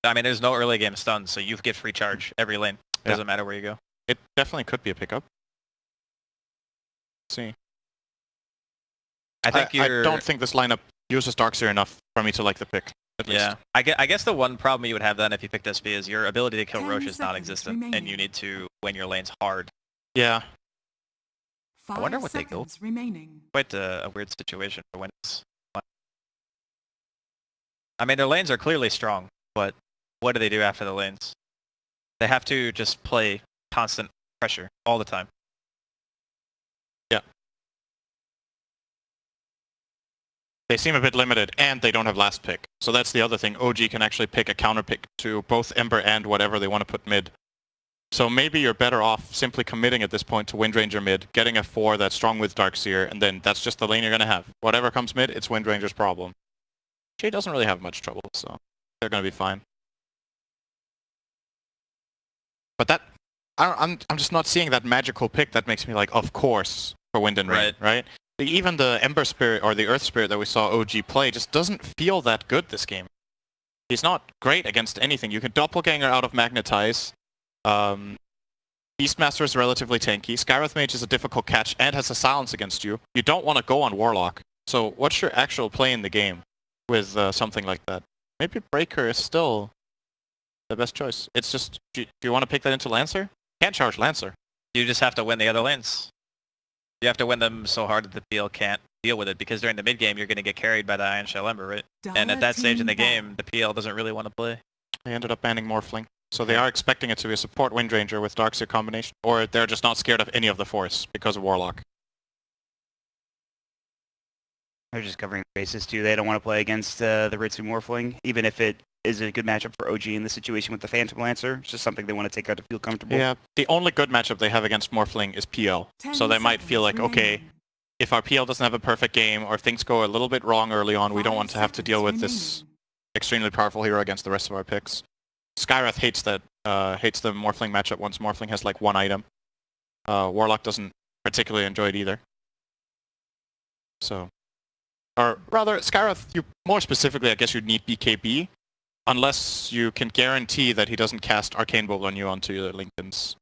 I mean, there's no early game stun, so you get free charge every lane. Doesn't matter where you go. It definitely could be a pickup. Let's see. I don't think this lineup uses Darkseer enough for me to like the pick. Yeah, I guess the one problem you would have then if you picked SP is your ability to kill Roche is non-existent, and you need to win your lanes hard. Yeah. I wonder what they go. Quite a weird situation for when it's fun. I mean, their lanes are clearly strong, but what do they do after the lanes? They have to just play constant pressure all the time. Yeah. They seem a bit limited, and they don't have last pick. So that's the other thing. OG can actually pick a counter pick to both Ember and whatever they want to put mid. So maybe you're better off simply committing at this point to Windranger mid, getting a 4 that's strong with Darkseer, and then that's just the lane you're going to have. Whatever comes mid, it's Windranger's problem. She doesn't really have much trouble, so they're going to be fine. But that, I'm just not seeing that magical pick that makes me like, of course, for Wind and Rain, right? Even the Ember Spirit or the Earth Spirit that we saw OG play just doesn't feel that good this game. He's not great against anything. You can Doppelganger out of Magnetize. Beastmaster is relatively tanky. Skywrath Mage is a difficult catch and has a silence against you. You don't want to go on Warlock. So what's your actual play in the game with something like that? Maybe Breaker is still the best choice. It's just, do you want to pick that into Lancer? Can't charge Lancer. You just have to win the other lanes. You have to win them so hard that the PL can't deal with it, because during the mid game you're going to get carried by the Iron Shell Ember, right? And at that stage in the game, the PL doesn't really want to play. They ended up banning Morphling. So they are expecting it to be a support Windranger with Darkseer combination, or they're just not scared of any of the Force because of Warlock. They're just covering bases too. They don't want to play against the Ritsu Morphling, even if it is a good matchup for OG in the situation with the Phantom Lancer. It's just something they want to take out to feel comfortable. Yeah, the only good matchup they have against Morphling is PL. So they might feel like, okay, if our PL doesn't have a perfect game, or things go a little bit wrong early on, we don't want to have to deal with this extremely powerful hero against the rest of our picks. Skywrath hates that, hates the Morphling matchup once Morphling has like one item. Warlock doesn't particularly enjoy it either. So, or rather, Skywrath, you more specifically, I guess you'd need BKB, unless you can guarantee that he doesn't cast Arcane Bolt on you onto your Linken's.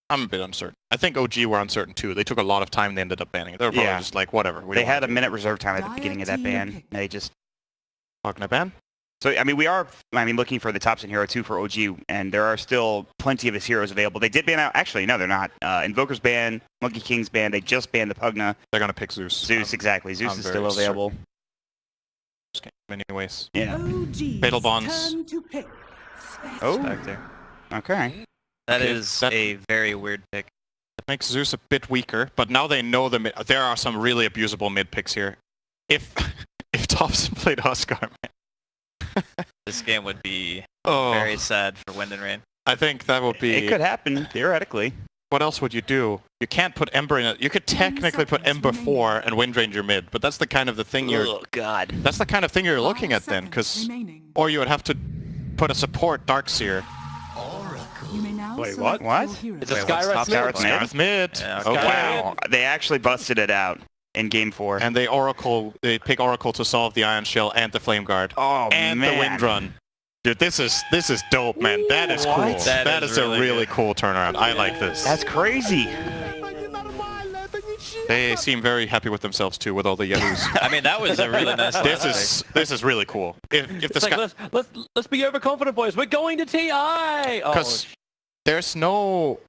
I'm a bit uncertain. I think OG were uncertain too. They took a lot of time, they ended up banning it. They were probably just like, whatever. They had a minute reserve time at the beginning of that ban. They just... Talking to ban? So, I mean, we are, looking for the top in hero 2 for OG, and there are still plenty of his heroes available. They did ban out, actually, no, they're not. Invoker's ban, Monkey King's ban, they just banned the Pugna. They're going to pick Zeus. Zeus, exactly. Zeus is still available. Anyways. Yeah. Fatal Bonds. Oh. Okay. That is a very weird pick. That makes Zeus a bit weaker, but now they know there are some really abusable mid picks here. If Thompson played Oscar, man. This game would be very sad for Wind and Rain. I think that would be... It could happen, theoretically. What else would you do? You can't put Ember in it. You could technically put Ember 4 and Windranger mid, but that's the kind of the thing you're... Oh, God. That's the kind of thing you're looking at then, because... Or you would have to put a support Darkseer. Wait, what? What? It's a Skywrath mid. Yeah, okay. Wow. They actually busted it out in Game 4. And they pick Oracle to solve the Iron Shell and the Flame Guard. Oh, and man. the Wind Run. Dude, this is dope, man. That is cool. That is really a really cool turnaround. I like this. That's crazy. They seem very happy with themselves too, with all the yahoos. I mean, that was a really nice. This is really cool. If the like, let's be overconfident, boys. We're going to TI. Because there's no.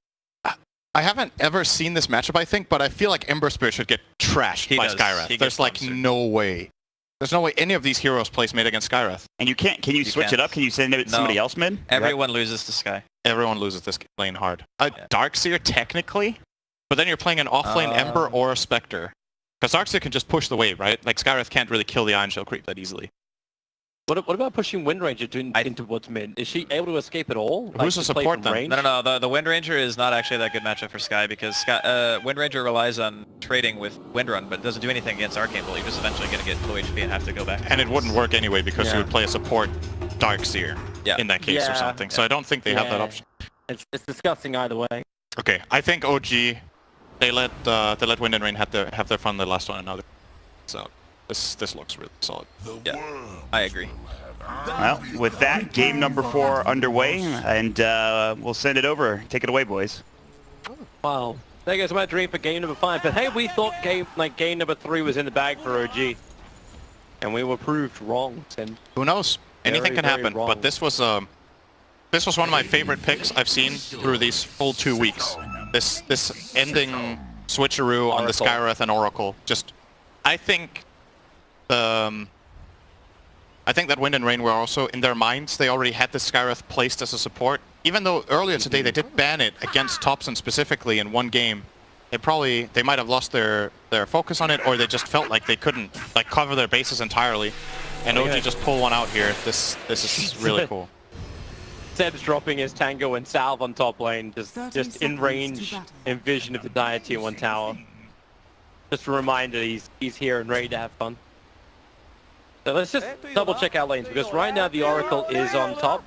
I haven't ever seen this matchup, I think, but I feel like Ember Spirit should get trashed by Skywrath. There's like no way. There's no way any of these heroes plays mid against Skywrath. And you can't. Can you switch it up? Can you send it to somebody else mid? Everyone loses to Sky. Everyone loses this lane hard. Darkseer technically, but then you're playing an offlane Ember or a Spectre. Because Darkseer can just push the wave, right? Like Skywrath can't really kill the Iron Shell creep that easily. What about pushing Windranger into what's mid? Is she able to escape at all? Who's the support then? No. The Windranger is not actually that good matchup for Sky, because Windranger relies on trading with Windrun, but it doesn't do anything against Arcane Bolt. You're just eventually going to get low HP and have to go back. And it wouldn't work anyway, because you would play a support Darkseer in that case or something. So I don't think they have that option. It's disgusting either way. Okay, I think OG, they let Wind and Rain have their fun the last one another. So This looks really solid. Yeah, I agree. Well, with that, game number 4 underway, and we'll send it over. Take it away, boys. Wow. There goes my dream for game number 5. But hey, we thought game number 3 was in the bag for OG. And we were proved wrong. And Who knows? Anything can happen. wrong. But this was one of my favorite picks I've seen through these full 2 weeks. This ending switcheroo on the Skywrath and Oracle. Just, I think that Wind and Rain were also, in their minds, they already had the Skywrath placed as a support. Even though earlier today they did ban it against Topson specifically in one game, they might have lost their focus on it, or they just felt like they couldn't cover their bases entirely. And OG just pull one out here. This is really cool. Seb's dropping his Tango and Salve on top lane, just in range and vision of the dire tier 1 tower. Just a reminder, he's here and ready to have fun. So let's just double check our lanes, because right now the Oracle is on top.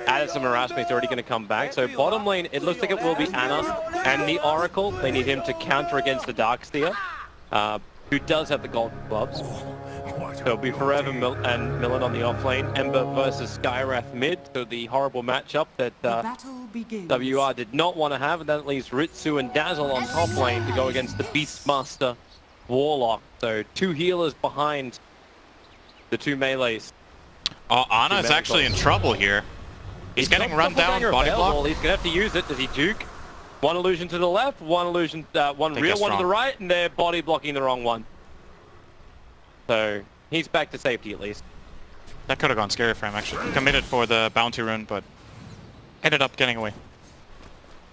Addison Erasmus is already going to come back. So bottom lane, it looks like it will be Anna and the Oracle. They need him to counter against the Darkseer, who does have the golden gloves. So it'll be Forever and Millen on the off lane. Ember versus Skywrath mid. So the horrible matchup that WR did not want to have. And that leaves Ritsu and Dazzle on top lane to go against the Beastmaster Warlock. So 2 healers behind the 2 melees. Oh, Ana is actually in trouble here. He's getting run down, body block. He's gonna have to use it. Does he juke? One illusion to the left, one illusion, one real one to the right, and they're body blocking the wrong one. So he's back to safety at least. That could have gone scary for him actually. He committed for the bounty rune, but ended up getting away.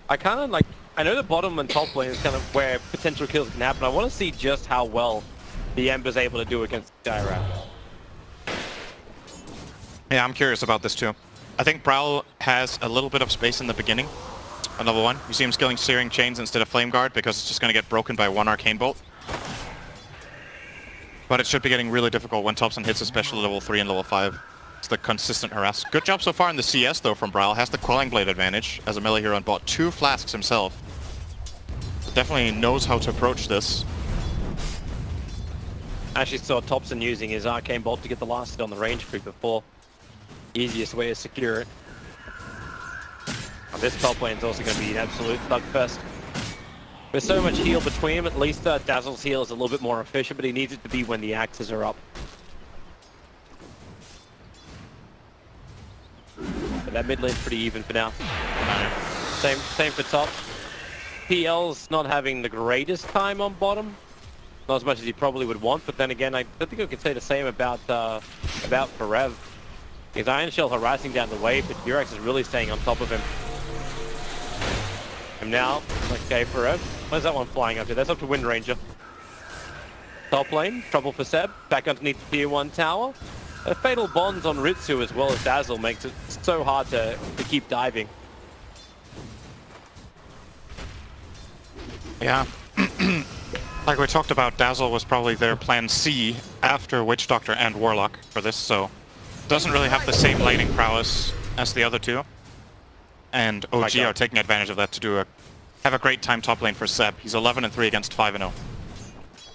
I know the bottom and top lane is kind of where potential kills can happen. I want to see just how well the Ember's able to do against Skywrath. Yeah, I'm curious about this too. I think Brawl has a little bit of space in the beginning on level 1. You see him skilling Searing Chains instead of Flame Guard because it's just going to get broken by 1 Arcane Bolt. But it should be getting really difficult when Topson hits especially level 3 and level 5. It's the consistent harass. Good job so far in the CS though from Brawl. Has the Quelling Blade advantage as a melee hero and bought 2 flasks himself. So definitely knows how to approach this. Actually saw Topson using his Arcane Bolt to get the last hit on the range creep before. Easiest way to secure it. And this top lane is also going to be an absolute slugfest. With so much heal between them, at least Dazzle's heal is a little bit more efficient, but he needs it to be when the axes are up. But that mid lane's pretty even for now. Same for top. PL's not having the greatest time on bottom. Not as much as he probably would want, but then again, I don't think I could say the same about Forev. Because Iron Shell harassing down the wave, but Durex is really staying on top of him. And now, okay, Forev. Where's that one flying up to? That's up to Wind Ranger. Top lane, trouble for Seb. Back underneath the tier 1 tower. A fatal bonds on Ritsu as well as Dazzle makes it so hard to keep diving. Yeah. Like we talked about, Dazzle was probably their plan C after Witch Doctor and Warlock for this, so doesn't really have the same laning prowess as the other 2. And OG are taking advantage of that to have a great time top lane for Seb. He's 11-3 against 5-0.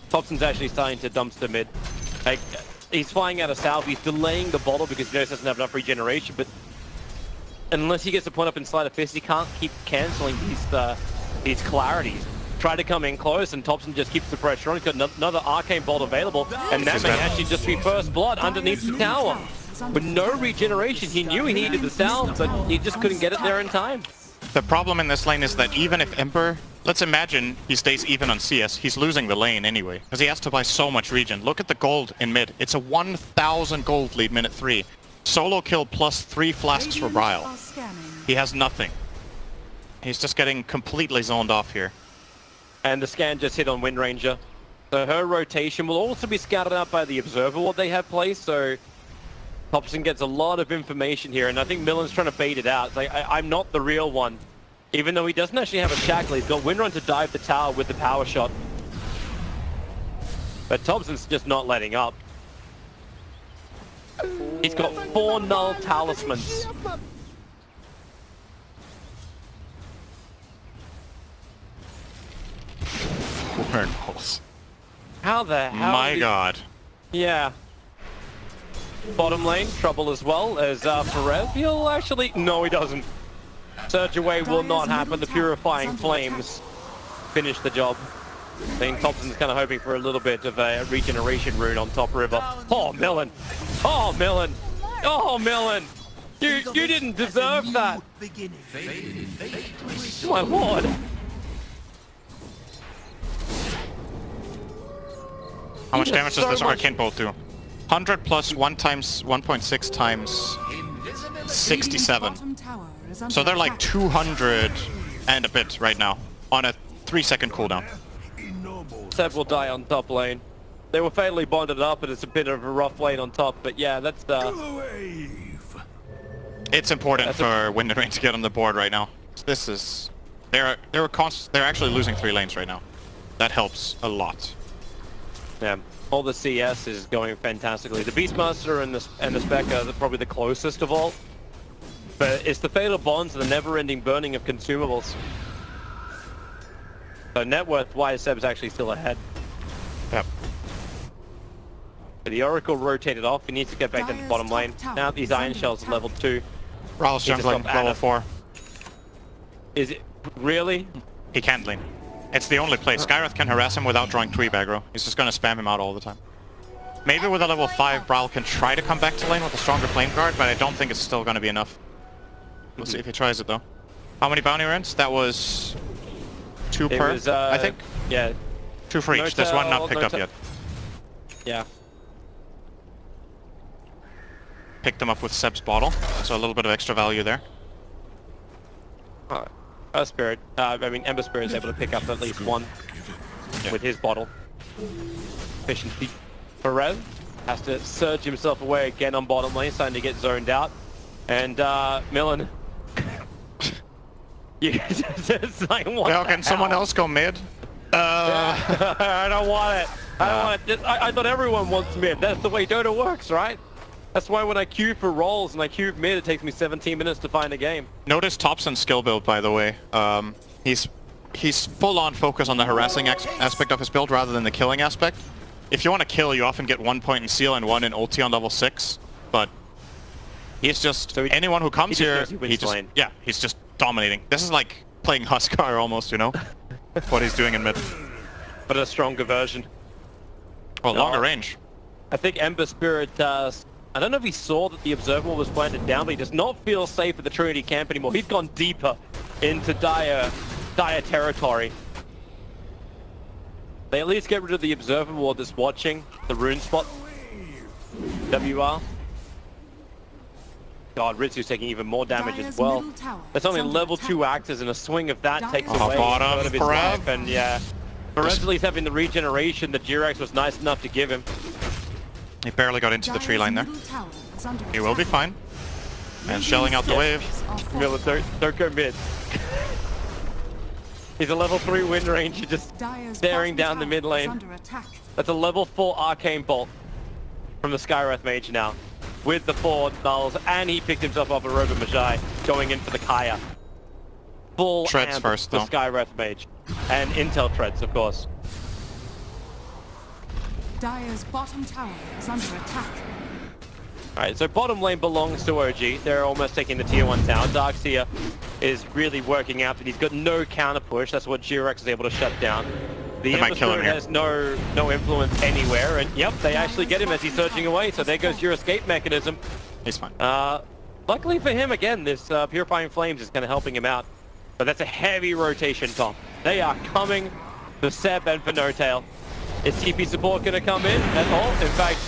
Topson's actually starting to dumpster mid. Like, he's flying out of Salve, he's delaying the bottle because he knows he doesn't have enough regeneration, but unless he gets the point up in Sleight of Fist, he can't keep cancelling these clarities. Try to come in close, and Topson just keeps the pressure on. He's got another Arcane Bolt available, and that may actually just be first blood underneath the tower. With no regeneration, he knew he needed the Salve, but he just couldn't get it there in time. The problem in this lane is that even if Ember, let's imagine he stays even on CS, he's losing the lane anyway, because he has to buy so much regen. Look at the gold in mid. It's a 1,000 gold lead minute 3. Solo kill plus 3 flasks for Bryle. He has nothing. He's just getting completely zoned off here. And the scan just hit on Wind Ranger. So her rotation will also be scouted out by the Observer what they have placed, so Topson gets a lot of information here, and I think Millen's trying to bait it out. It's like, I'm not the real one. Even though he doesn't actually have a shackle, he's got Windrun to dive the tower with the power shot. But Topson's just not letting up. He's got 4 null talismans. Four nulls. How the hell? My God. Yeah. Bottom lane, trouble as well as Perez. He'll actually... No, he doesn't. Surge away will not happen. The Purifying Flames finish the job. I think Thompson's kind of hoping for a little bit of a regeneration rune on top river. Oh, Millen! Oh, Millen! Oh, Millen! You didn't deserve that! My lord! How much damage does this Arcane Bolt do? 100 plus 1 times 1.6 times 67. So they're like 200 and a bit right now on a 3-second cooldown. Seb will die on top lane. They were fatally bonded up, and it's a bit of a rough lane on top. But yeah, that's It's important for Wind and Rain to get on the board right now. This is they're actually losing 3 lanes right now. That helps a lot. yeah. All the CS is going fantastically. The Beastmaster and the Spec are probably the closest of all. But it's the fatal bonds and the never-ending burning of consumables. So net worth-wise, Seb's actually still ahead. Yep. But the Oracle rotated off. He needs to get back into the bottom lane. Now these Iron Shells are level 2. Raul's jungling level 4. Is it really? He can't lane. It's the only place. Skywrath can harass him without drawing 3 aggro. He's just gonna spam him out all the time. Maybe with a level 5, Brawl can try to come back to lane with a stronger flame guard, but I don't think it's still gonna be enough. We'll see if he tries it though. How many bounty runs? That was 2 per, I think? Yeah. 2 for each. There's one not picked up yet. Yeah. Picked them up with Seb's bottle, so a little bit of extra value there. Spirit. I mean, Ember Spirit is able to pick up at least 1 with his bottle. Efficiency. Perez has to surge himself away again on bottom lane, starting to get zoned out. And Millen. It's like, what Well, can someone else go mid? I don't want it. I don't want it. I thought everyone wants mid. That's the way Dota works, right? That's why when I queue for rolls and I queue mid, it takes me 17 minutes to find a game. Notice Thompson's skill build, by the way. He's full-on focus on the harassing aspect of his build rather than the killing aspect. If you want to kill, you often get 1 point in seal and 1 in ulti on level 6, but he's just... So anyone who comes here, he's just dominating. This is like playing Huskar almost, you know? What he's doing in mid. But a stronger version. Well, longer range. I think Ember Spirit, I don't know if he saw that the Observable was planted down, but he does not feel safe at the Trinity camp anymore. He's gone deeper into dire territory. They at least get rid of the Observable that's watching the rune spot. WR. God, Ritsu's taking even more damage as well. That's only level 2 axes, and a swing of that takes away bottom, of his life. And yeah, Perez at least having the regeneration that Jirax was nice enough to give him. He barely got into the tree line there. He will be fine. And shelling out the wave. Miller, don't go mid. He's a level 3 wind range, he's just staring down the mid lane. That's a level 4 Arcane Bolt from the Skywrath Mage now. With the 4 nulls, and he picked himself up a Robo Magi, going in for the Kaya. Full Treads amp first, the though. Skywrath Mage. And Intel Treads, of course. Dire's bottom tower is under attack. Alright, so bottom lane belongs to OG. They're almost taking the tier 1 tower. Darkseer is really working out, but he's got no counter push. That's what Jirax is able to shut down. The Ember Spirit has no influence anywhere, and yep, they actually get him as he's surging away, so there goes your escape mechanism. He's fine. Luckily for him, again, this Purifying Flames is kind of helping him out. But that's a heavy rotation, Tom. They are coming for Seb and for No-Tail. Is TP support going to come in at all? In fact,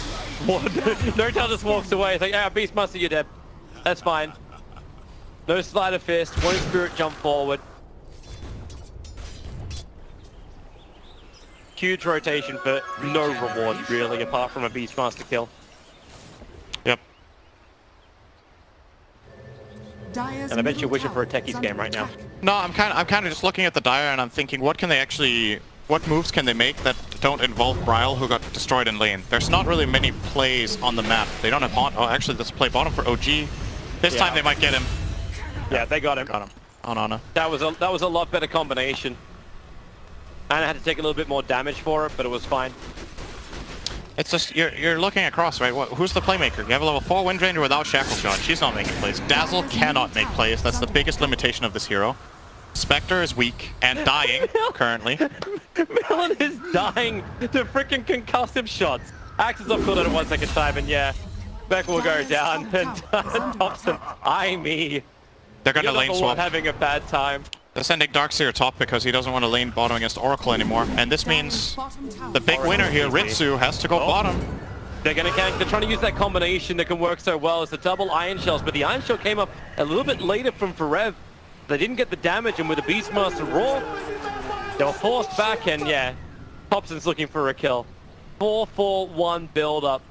No-Tail just walks away. It's like, yeah, Beastmaster, you're dead. That's fine. No Sleight of Fist. 1 Spirit jump forward. Huge rotation for no reward, really, apart from a Beastmaster kill. Yep. And I bet you're wishing for a Techies game right now. No, I'm kind of just looking at the Dire and I'm thinking, what moves can they make that don't involve Bryle, who got destroyed in lane? There's not really many plays on the map. They don't have oh, actually, let's play bottom for OG. This time they might get him. Yeah, they got him. Got him. On Ana. That was a lot better combination. And I had to take a little bit more damage for it, but it was fine. It's just, you're looking across, right? Who's the playmaker? You have a level 4 Wind Ranger without Shackle Shot. She's not making plays. Dazzle cannot make plays. That's the biggest limitation of this hero. Spectre is weak and dying currently. Melon is dying to freaking concussive shots. Axes up cooldown at 1 second time, and yeah, Beck will go down. And Thompson, me. They're gonna lane swap. Having a bad time. They're sending Darkseer top because he doesn't want to lane bottom against Oracle anymore. And this means the big winner here, Ritsu, has to go bottom. They're trying to use that combination that can work so well as the double Iron Shells, but the Iron Shell came up a little bit later from Forev. They didn't get the damage, and with the Beastmaster Raw, they were forced back, and yeah, Thompson's looking for a kill. 4-4-1 build up.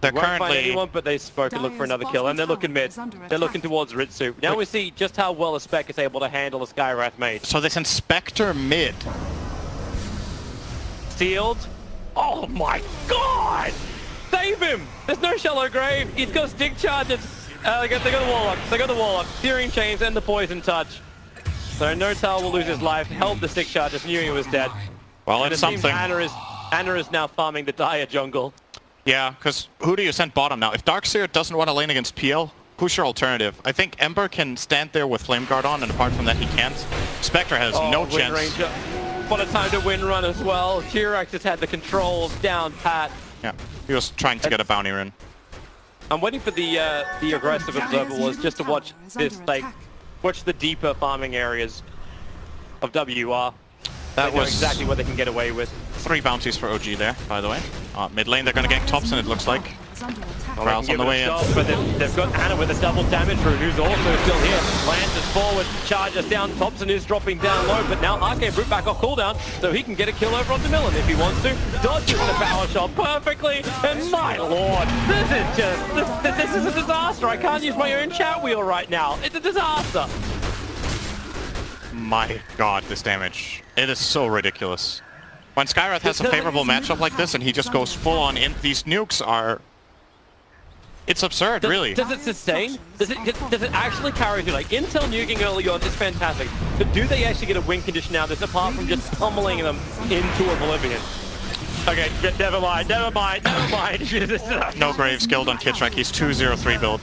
They're Won't find currently... anyone, but they spoke to look for another kill, and they're looking mid. They're looking towards Ritsu. Now we see just how well a Spec is able to handle a Skywrath mage. So they send Spectre mid. Sealed. Oh my god! Save him! There's no shallow grave. He's got stick charges. They got the Warlock. They got the Warlock. Searing Chains and the Poison Touch. So no Tower will lose his life. Held the stick charges, knew he was dead. Well, and it's it seems something. Anna is now farming the Dire jungle. Yeah, because who do you send bottom now? If Darkseer doesn't want to lane against PL, who's your alternative? I think Ember can stand there with Flame Guard on, and apart from that, he can't. Spectre has no Wind chance. Ranger. What a time to win run as well. T-Rex has had the controls down pat. Yeah, he was trying to get a bounty run. I'm waiting for the aggressive observer was just to watch this, like, watch the deeper farming areas of WR. That was exactly what they can get away with. 3 bounties for OG there, by the way. Mid lane, they're going to gank Thompson, it looks like. Growl's on the way in. But they've got Anna with a double damage route, who's also still here. Lances forward, charges down. Thompson is dropping down low, but now Arcane Brute back off cooldown, so he can get a kill over onto Millen if he wants to. Dodges the power shot perfectly, and my lord, this is a disaster. I can't use my own chat wheel right now. It's a disaster. My god, this damage. It is so ridiculous. When Skywrath has a favorable matchup like this and he just goes full on in, these nukes are... It's absurd, really. Does it sustain? Does it actually carry through? Like, Intel nuking early on is fantastic, but do they actually get a win condition now that's apart from just pummeling them into oblivion? Okay, never mind. No Graves guild on Kitrak, he's 2-0-3 build.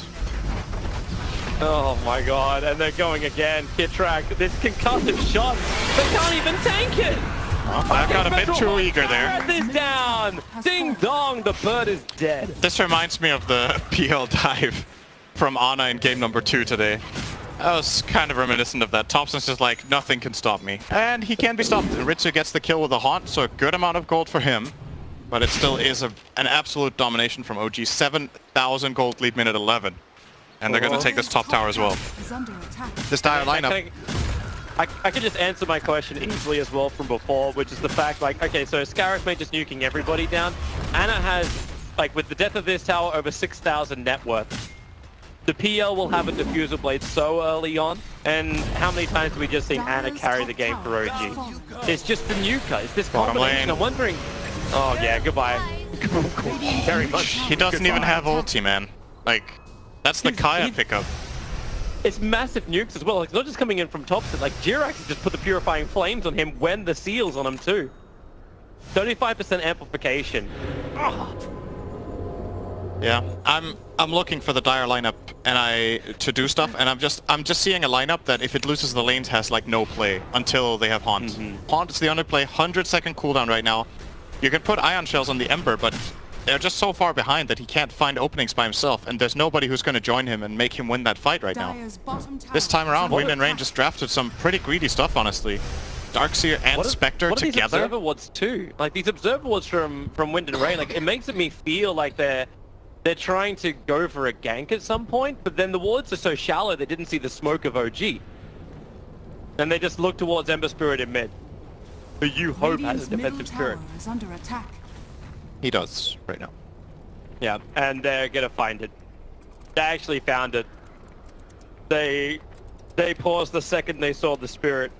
Oh my god, and they're going again. Kitrak, this concussive shot, they can't even tank it! I got a bit too eager there. This down! Ding dong, the bird is dead. This reminds me of the PL dive from Ana in game number 2 today. I was kind of reminiscent of that. Thompson's just like, nothing can stop me. And he can be stopped. Ritsu gets the kill with a haunt, so a good amount of gold for him. But it still is an absolute domination from OG. 7,000 gold lead minute 11. And they're going to take this top tower as well. This dire lineup. I could just answer my question easily as well from before, which is the fact, like, okay, so Scarif made just nuking everybody down. Anna has, like, with the death of this tower, over 6,000 net worth. The PL will have a diffuser blade so early on, and how many times have we just seen Anna carry the game for OG? It's just the nuker, it's this combination. I'm wondering... Oh yeah, goodbye. Very much. He doesn't even have ulti, man. Like, that's the Kaya pickup. It's massive nukes as well. It's not just coming in from Thompson. Like, Jirax has just put the Purifying Flames on him when the seal's on him too. 35% amplification. Oh. Yeah, I'm looking for the dire lineup to do stuff, and I'm just seeing a lineup that if it loses the lanes has like no play until they have Haunt. Haunt is the underplay, 100-second cooldown right now. You can put Ion Shells on the Ember, but they're just so far behind that he can't find openings by himself, and there's nobody who's going to join him and make him win that fight right now. This time around, Wind and Rain just drafted some pretty greedy stuff, honestly. Darkseer and Spectre together. These Observer Wards too? Like, these Observer Wards from Wind and Rain, like, it makes me feel like they're trying to go for a gank at some point, but then the wards are so shallow they didn't see the smoke of OG. And they just look towards Ember Spirit in mid, who you hope has a defensive spirit. He does, right now. Yeah, and they're gonna find it. They actually found it. They paused the second they saw the spirit.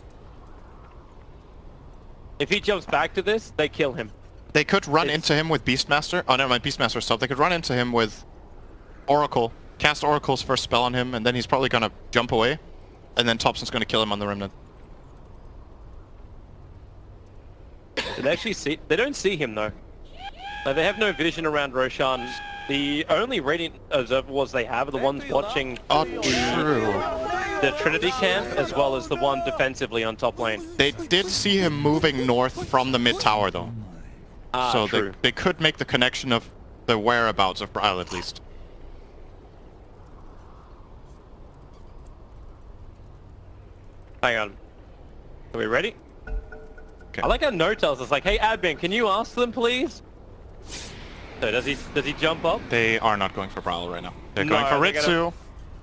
If he jumps back to this, they kill him. They could run into him with Beastmaster. Oh, never mind, Beastmaster stuff. They could run into him with Oracle, cast Oracle's first spell on him, and then he's probably gonna jump away, and then Thompson's gonna kill him on the Remnant. Did they actually see? They don't see him though. Like, they have no vision around Roshan. The only Radiant observables they have are the ones watching the Trinity camp, as well as the one defensively on top lane. They did see him moving north from the mid tower though. So true. they could make the connection of the whereabouts of Braille at least. Hang on. Are we ready? Okay. I like how No tells us, like, hey admin, can you ask them please? So does he jump up? They are not going for Braille right now. They're No, going for they're Ritsu.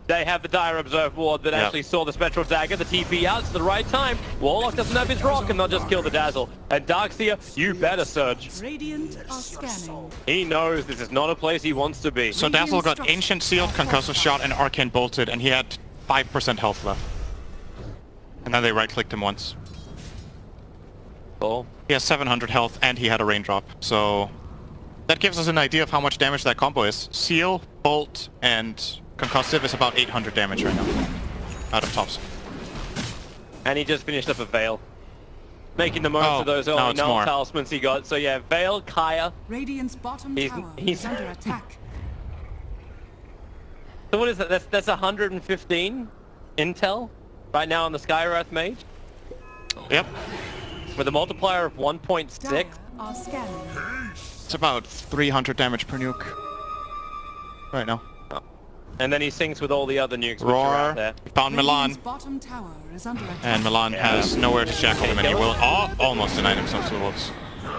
They have the Dire Observe ward that actually saw the Spectral Dagger, the TP out at the right time. Warlock doesn't have his rock and they'll just kill the Dazzle. And Darkseer, you better surge. Radiant are scanning. He knows this is not a place he wants to be. So Dazzle got Ancient Sealed, Concussive Shot, and Arcane Bolted, and he had 5% health left. And then they right-clicked him once. Cool. He has 700 health, and he had a raindrop. So that gives us an idea of how much damage that combo is. Seal, Bolt, and Concussive is about 800 damage right now, out of tops. And he just finished up a Veil. Making the most of those early null talismans he got. So yeah, Veil, Kaya. Radiant's bottom tower is under attack. So what is that? That's 115 intel right now on the Skywrath Mage. Yep. With a multiplier of 1.6. Dire are scanning. It's about 300 damage per nuke right now. And then he syncs with all the other nukes which are out there. Found Milan. Radiant's bottom tower is under attack. And Milan has nowhere to shackle him, and he will almost denied himself to the wolves.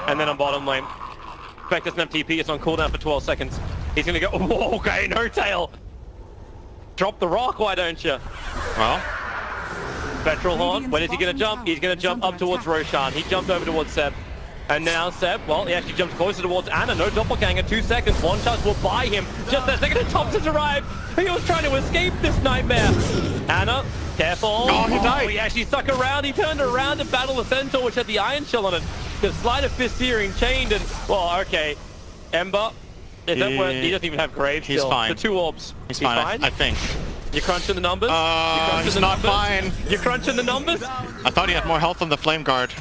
And then on bottom lane, Spec doesn't have TP, it's on cooldown for 12 seconds. He's gonna go, oh, okay, no tail. Drop the rock, why don't you? Well, Spectral Horn, when is he gonna jump? He's gonna jump up towards Roshan. He jumped over towards Seb. And now Seb, well, he actually jumps closer towards Anna. No doppelganger, 2 seconds. One shot will buy him. Just a second, and Thompson's arrived. He was trying to escape this nightmare. Anna, careful. Oh, he died. He actually stuck around. He turned around to battle the Centaur, which had the Iron Shell on it. The Sleight of Fist searing chained, and, well, okay. Ember, is that where he doesn't even have Graves still. He's fine. The 2 orbs. He's fine, I think. You're crunching the numbers? He's not fine. You're crunching the numbers? I thought he had more health on the Flame Guard.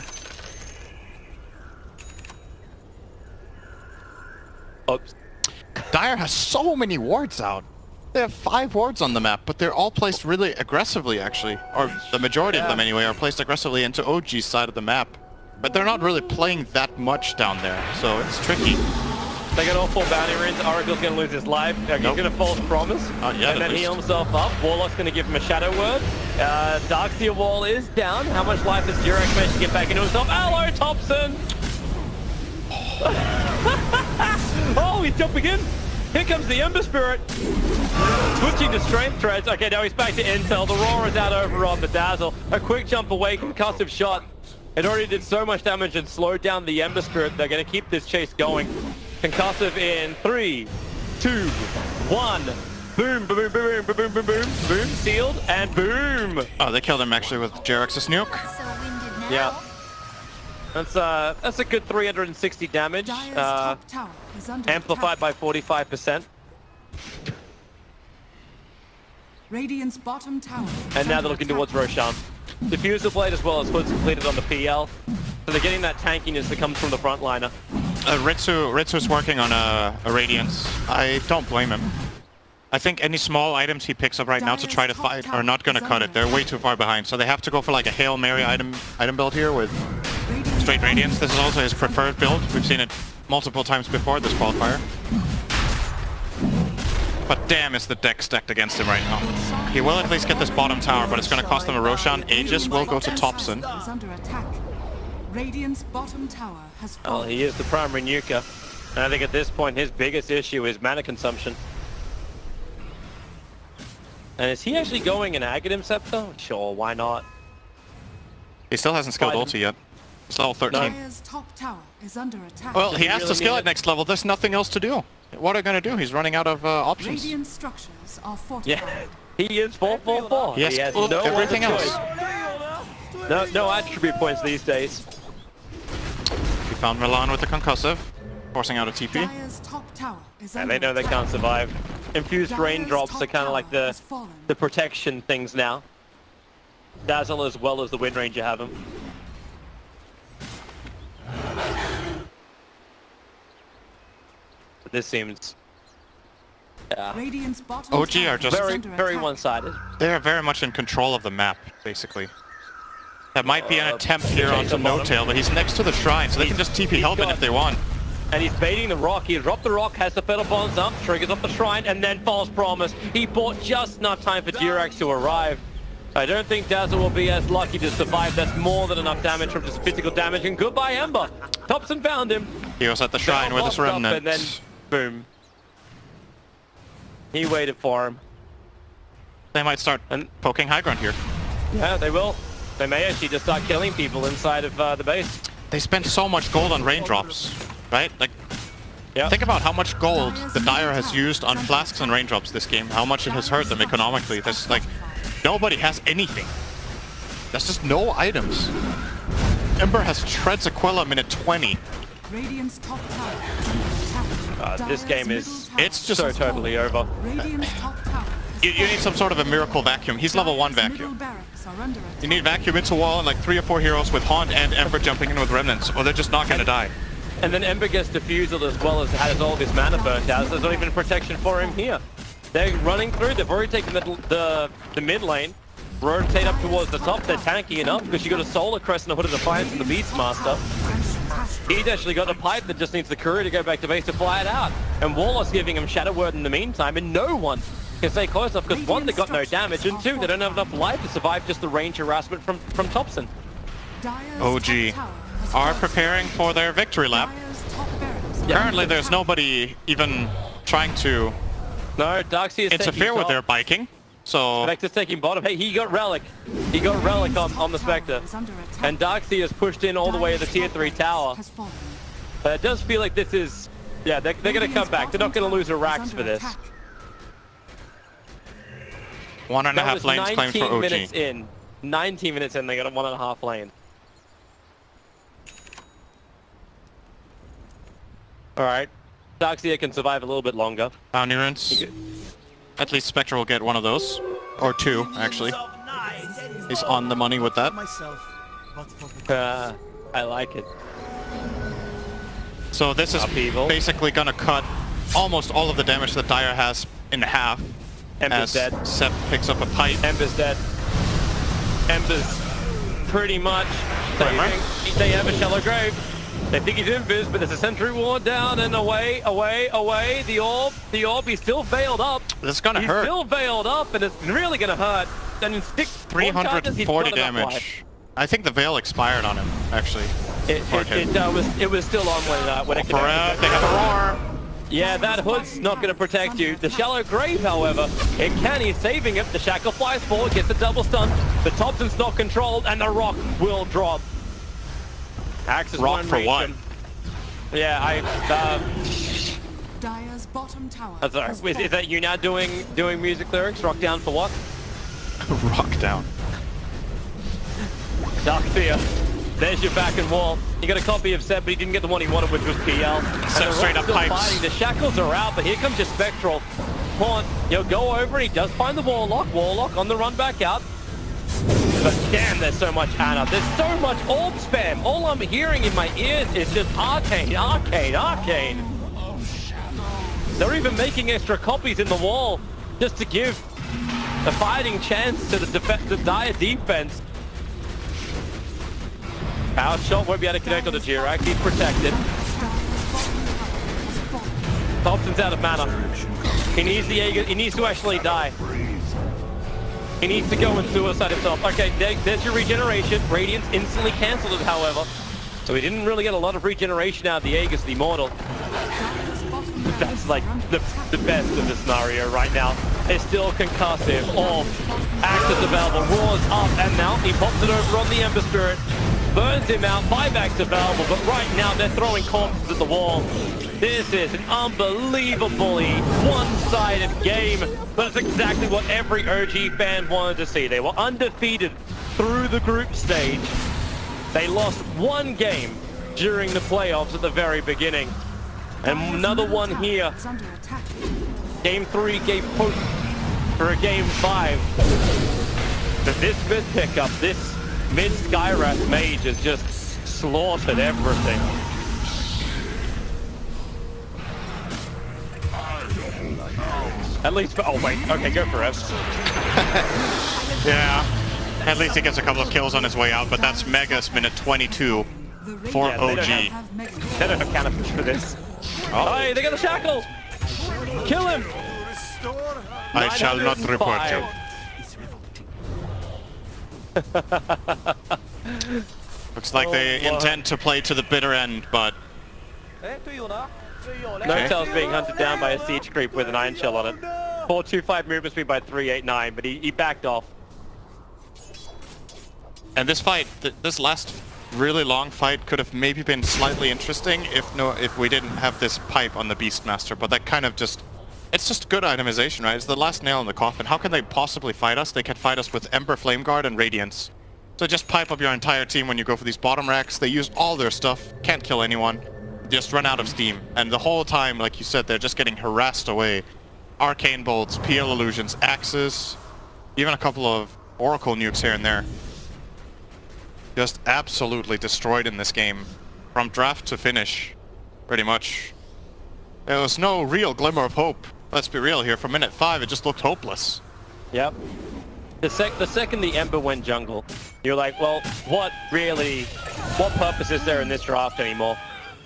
Oops. Dire has so many wards out. They have 5 wards on the map, but they're all placed really aggressively, actually. Or the majority of them, anyway, are placed aggressively into OG's side of the map. But they're not really playing that much down there, so it's tricky. They got all 4 bounty runes. Oracle's going to lose his life. He's going to false promise. Yeah, and then heal himself up. Warlock's going to give him a shadow word. Darkseer wall is down. How much life does Durex manage to get back into himself? Hello, Thompson! Oh, he's jumping in. Here comes the Ember Spirit. Switching to Strength Threads. Okay, now he's back to Intel. The Roar is out over on the Dazzle. A quick jump away, concussive shot. It already did so much damage and slowed down the Ember Spirit. They're going to keep this chase going. Concussive in 3, 2, 1. Boom, boom, boom, boom, boom, boom, boom, boom, boom. Sealed and boom. Oh, they killed him actually with Jerex's nuke. Yeah. That's a good 360 damage. Dire's top tower is under Amplified attack. by 45%. Radiant's bottom tower. And now they're looking towards Roshan. Diffuser Blade as well as Hood's completed on the PL. So they're getting that tankiness that comes from the frontliner. Ritsu's working on a Radiance. I don't blame him. I think any small items he picks up right now to try to fight are not going to cut it. They're way too far behind. So they have to go for like a Hail Mary item build here with straight Radiance. This is also his preferred build. We've seen it multiple times before, this qualifier. But damn, is the deck stacked against him right now. He will at least get this bottom tower, but it's going to cost him a Roshan. Aegis will go to Thompson. Is under attack. Radiant's bottom tower has Oh, fallen. he is the primary nuker. And I think at this point his biggest issue is mana consumption. And is he actually going an Aghanim Scepter? Sure, why not? He still hasn't skilled ulti yet. It's level 13. Dire's top tower is under attack. Well, he has really to skill need at it? next level. There's nothing else to do. What are they going to do? He's running out of options. Radiant structures are Yeah, fortified. he is 4-4-4. He has no everything other else. choice. No attribute points these days. He found Milan with the concussive, forcing out a TP. Dire's top tower is And under they know they attack. can't survive. Infused Dire's raindrops top are kind of like tower the has fallen. protection things now. Dazzle as well as the Wind Ranger have him. This seems... Radiant's bottom OG tower are just- is very, under very attack. one-sided. They're very much in control of the map, basically. That might be an attempt here okay, onto so bottom. No-Tail, but he's next to the shrine, so they can just TP Hellbent got- if they want. And he's baiting the rock. He dropped the rock, has the Feather Bonds up, triggers up the shrine, and then false promise. He bought just enough time for Jirax to arrive. I don't think Dazzle will be as lucky to survive. That's more than enough damage from just physical damage. And goodbye, Ember. Thompson found him. He was at the shrine with his Popped up, remnant. and then, boom. He waited for him. They might start poking high ground here. Yeah, they will. They may actually just start killing people inside of the base. They spent so much gold on raindrops, right? Like, Yeah. think about how much gold the Dire has used on flasks and raindrops this game. How much it has hurt them economically. There's like, nobody has anything. There's just no items. Ember has Treads Aquila minute 20. Radiant's top tower is under attack. This Dire's game is... middle tower It's just, so totally over. Radiant's top tower has you need some sort of a miracle vacuum. He's level 1 Dire's middle vacuum. barracks are under attack. You need vacuum into wall and like 3 or 4 heroes with Haunt and Ember jumping in with remnants, or they're just not gonna die. And then Ember gets defusal as well as has all this mana burnt out. So there's not even protection for him here. They're running through. They've already taken the mid lane. Rotate up towards the top. They're tanky enough because you got a Solar Crest and a Hood of Defiance and the Beastmaster. He's actually got a pipe that just needs the courier to go back to base to fly it out. And Warlock's giving him Shadow Word in the meantime, and no one can stay close enough because one, they got no damage, and two, they don't have enough life to survive just the range harassment from Thompson. Dire's OG top tower has are fallen. preparing for their victory lap. Dire's top barracks are Currently under there's attack. nobody even trying to No, Darkseid is interfere taking with top. their biking. So Spectre's taking bottom. Hey, he got Relic. He got Relic on the Spectre. Is under attack. And Darkseid is pushed in all the way to the tier 3 tower. Has fallen. But it does feel like this is... Yeah, they're going to come back. They're not going to lose a Rax for this. 1.5 That was lanes claimed for 19 OG. minutes in. 19 minutes in, they got a 1.5 lane. Alright. Darkseid can survive a little bit longer. Bounty runes. At least Spectre will get one of those. Or 2, actually. He's on the money with that. I like it. So this is Upheaval. basically gonna cut almost all of the damage that Dire has in half. Ember's as dead. Sep picks up a pipe. Ember's dead. Ember's pretty much Glimmer. saving. They have a shallow grave. They think he's invis, but there's a sentry ward down and away. The orb, he's still veiled up. This is gonna He's hurt. still veiled up, and it's really gonna hurt. And in 340 damage. I think the Veil expired on him, actually. It was still on when it For connected. they have a roar. Yeah, that hood's not going to protect you. The shallow grave, however, it can. He's saving it. The shackle flies forward, gets a double stun. The Thompson's not controlled, and the rock will drop. Axe is Rock one for region. what? Yeah, Dire's bottom tower I'm sorry. has Is fallen. that you now doing music lyrics? Rock down for what? Rock down. Darkseid. There's your back and wall. You got a copy of Seb, but he didn't get the one he wanted, which was PL. Seb And the straight Rock's up still pipes. fighting. The shackles are out, but here comes your Spectral. Haunt, he'll go over, he does find the Warlock. Warlock on the run back out. But damn, there's so much Ana. There's so much orb spam. All I'm hearing in my ears is just arcane, arcane, arcane. They're even making extra copies in the wall just to give a fighting chance to the Dire defense. Power shot won't be able to connect on the Jirax. He's protected. Thompson's out of mana. He needs the Aegis. He needs to actually die. He needs to go and suicide himself. Okay, there's your regeneration. Radiance instantly cancelled it, however. So he didn't really get a lot of regeneration out of the Aegis, the Immortal. That's like the best of the scenario right now. It's still concussive. Orb, Axis available, roars up, and now he pops it over on the Ember Spirit. Burns him out, buybacks available, but right now they're throwing corpses at the wall. This is an unbelievably one-sided game, but it's exactly what every OG fan wanted to see. They were undefeated through the group stage. They lost one game during the playoffs at the very beginning. And another one here. Is under attack. Game 3 gave hope for a Game 5. But this mid pickup, this mid Skywrath mage has just slaughtered everything. At least for, oh wait, okay, go for it. Yeah. At least he gets a couple of kills on his way out, but that's Megas minute 22 for Yeah, OG. They don't have counter push for this. Oh, hey, they got the shackle! Kill him! I shall not report you. Looks like they intend to play to the bitter end, but... No-Tail's being hunted down by a siege creep with an iron shell on it. 425 movement speed by 389, but he backed off. And this fight, this last really long fight could have maybe been slightly interesting if we didn't have this pipe on the Beastmaster, but that kind of just... It's just good itemization, right? It's the last nail in the coffin. How can they possibly fight us? They can fight us with Ember, Flame Guard, and Radiance. So just pipe up your entire team when you go for these bottom racks. They use all their stuff, can't kill anyone, just run out of steam. And the whole time, like you said, they're just getting harassed away. Arcane Bolts, PL Illusions, Axes, even a couple of Oracle nukes here and there. Just absolutely destroyed in this game. From draft to finish, pretty much. There was no real glimmer of hope. Let's be real here. From minute 5, it just looked hopeless. Yep. The second the Ember went jungle, you're like, well, what purpose is there in this draft anymore?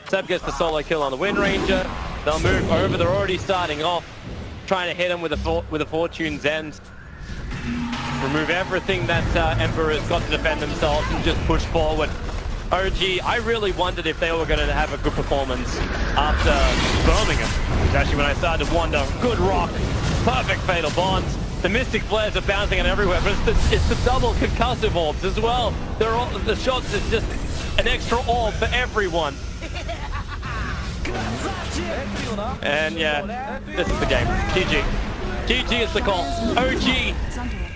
Seb gets the solo kill on the Wind Ranger. They'll move over. They're already starting off, trying to hit him with a Fortune's End. Remove everything that Ember has got to defend themselves and just push forward. OG, I really wondered if they were going to have a good performance after Birmingham. It's actually when I started to wonder, good rock, perfect fatal bonds. The Mystic Flares are bouncing on everywhere, but it's the double concussive orbs as well. The shots is just an extra orb for everyone. And yeah, this is the game. GG. GG is the call. OG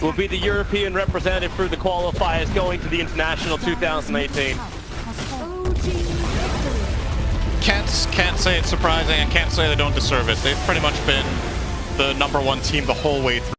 will be the European representative through the qualifiers going to the International 2018. Can't say it's surprising, and can't say they don't deserve it. They've pretty much been the #1 team the whole way through.